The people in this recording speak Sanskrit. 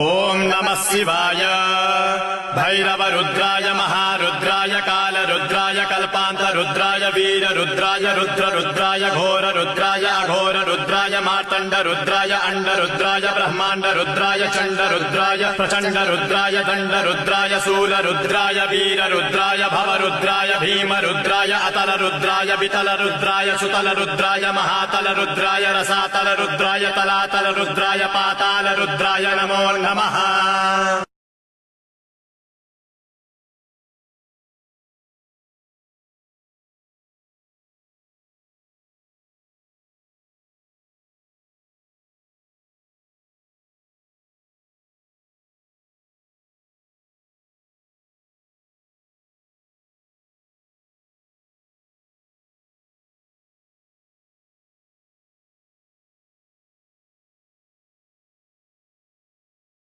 ओम नमः शिवाय भैरव रुद्राय महारुद्राय काल रुद्राय कल्पांत रुद्राय वीर रुद्राय रुद्र रुद्राय घोर रुद्राय अघोर रुद्राय मार्तंड रुद्राय अंड रुद्राय ब्रह्मांड रुद्राय चंड रुद्राय प्रचंड रुद्राय दंड रुद्राय शूल रुद्राय वीर रुद्राय भव रुद्राय भीम रुद्राय अतल रुद्राय वितल रुद्राय सुतल रुद्राय महातल रुद्राय रसातल रुद्राय तलातल रुद्राय पाताल रुद्राय नमो नमः।